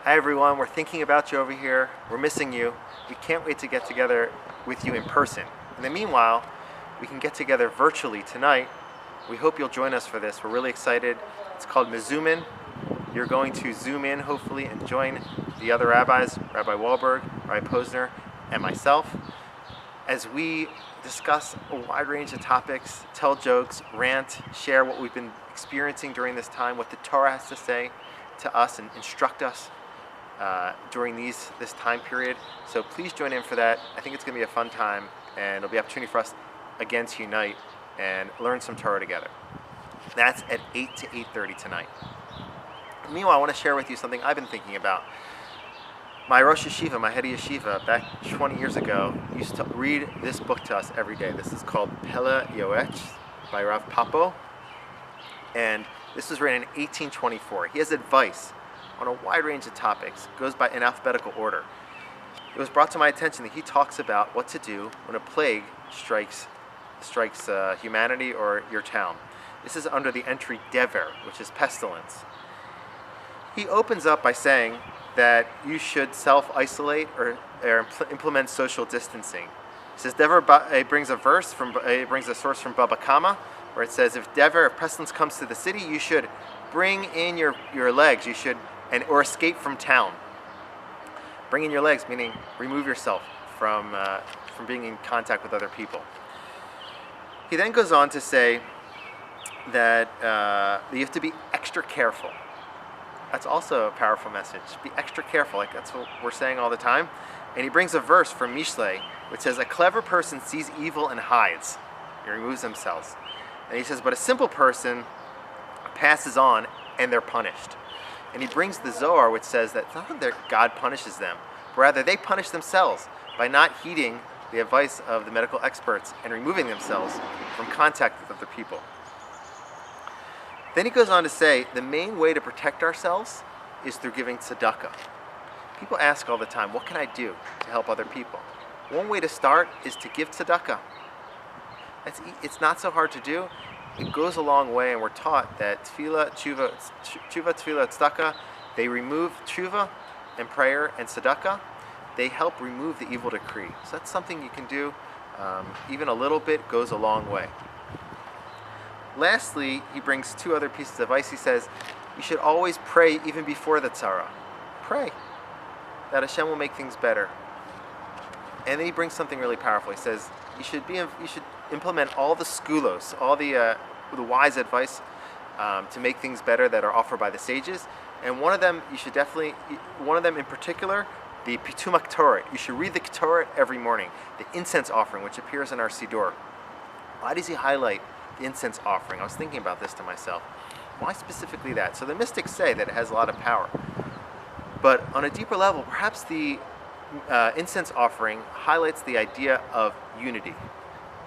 Hi everyone, we're thinking about you over here. We're missing you. We can't wait to get together with you in person. In the meanwhile, we can get together virtually tonight. We hope you'll join us for this. We're really excited. It's called Mezoomin. You're going to zoom in, hopefully, and join the other rabbis, Rabbi Wahlberg, Rabbi Posner, and myself, as we discuss a wide range of topics, tell jokes, rant, share what we've been experiencing during this time, what the Torah has to say to us and instruct us during this time period. So please join in for that. I think it's going to be a fun time, and it'll be an opportunity for us again to unite and learn some Torah together. That's at 8 to 8:30 tonight. Meanwhile, I want to share with you something I've been thinking about. My Rosh Yeshiva, my head of Yeshiva, back 20 years ago, used to read this book to us every day. This is called Pele Yoetz by Rav Papo, and this was written in 1824. He has advice on a wide range of topics. It goes in alphabetical order. It was brought to my attention that he talks about what to do when a plague strikes humanity or your town. This is under the entry Dever, which is pestilence. He opens up by saying that you should self-isolate or implement social distancing. He says Dever brings a source from Baba Kama, where it says if pestilence comes to the city, you should bring in your legs. You should or escape from town. Bring in your legs, meaning remove yourself from being in contact with other people. He then goes on to say that you have to be extra careful. That's also a powerful message. Be extra careful, like that's what we're saying all the time. And he brings a verse from Mishlei, which says, a clever person sees evil and hides. He removes themselves. And he says, but a simple person passes on and they're punished. And he brings the Zohar, which says that not that God punishes them, but rather they punish themselves by not heeding the advice of the medical experts and removing themselves from contact with other people. Then he goes on to say, the main way to protect ourselves is through giving tzedakah. People ask all the time, what can I do to help other people? One way to start is to give tzedakah. It's not so hard to do. It goes a long way, and we're taught that tshuva, tzedakah, they remove tshuva and prayer and tzedakah. They help remove the evil decree. So that's something you can do. Even a little bit goes a long way. Lastly, he brings two other pieces of advice. He says, you should always pray even before the tzara. Pray that Hashem will make things better. And then he brings something really powerful. He says, you should implement all the skulos, all the wise advice to make things better that are offered by the sages. And one of them in particular, the Pitum Torah. You should read the Torah every morning. The Incense Offering, which appears in our Siddur. Why does he highlight the Incense Offering? I was thinking about this to myself. Why specifically that? So the mystics say that it has a lot of power. But on a deeper level, perhaps the Incense Offering highlights the idea of unity.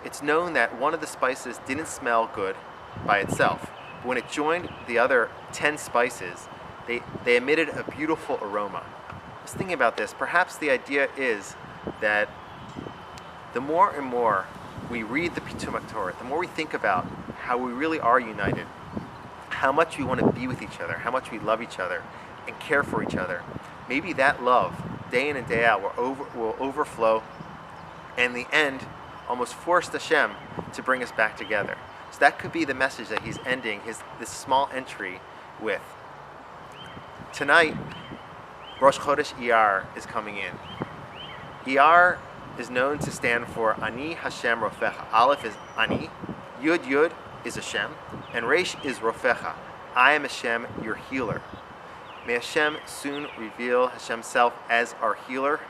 It's known that one of the spices didn't smell good by itself. But when it joined the other 10 spices, they emitted a beautiful aroma. I was thinking about this. Perhaps the idea is that the more and more we read the Pitum Torah, the more we think about how we really are united, how much we want to be with each other, how much we love each other and care for each other. Maybe that love, day in and day out, will overflow, and in the end, almost force Hashem to bring us back together. So that could be the message that he's ending this small entry with. Tonight, Rosh Chodesh Iyar is coming in. Iyar is known to stand for Ani Hashem Rofecha. Aleph is Ani, Yud is Hashem, and Resh is Rofecha. I am Hashem, your healer. May Hashem soon reveal Hashem's self as our healer,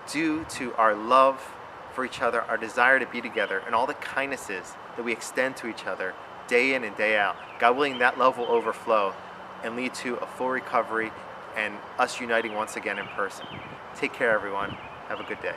due to our love for each other, our desire to be together, and all the kindnesses that we extend to each other day in and day out. God willing, that love will overflow and lead to a full recovery and us uniting once again in person. Take care, everyone. Have a good day.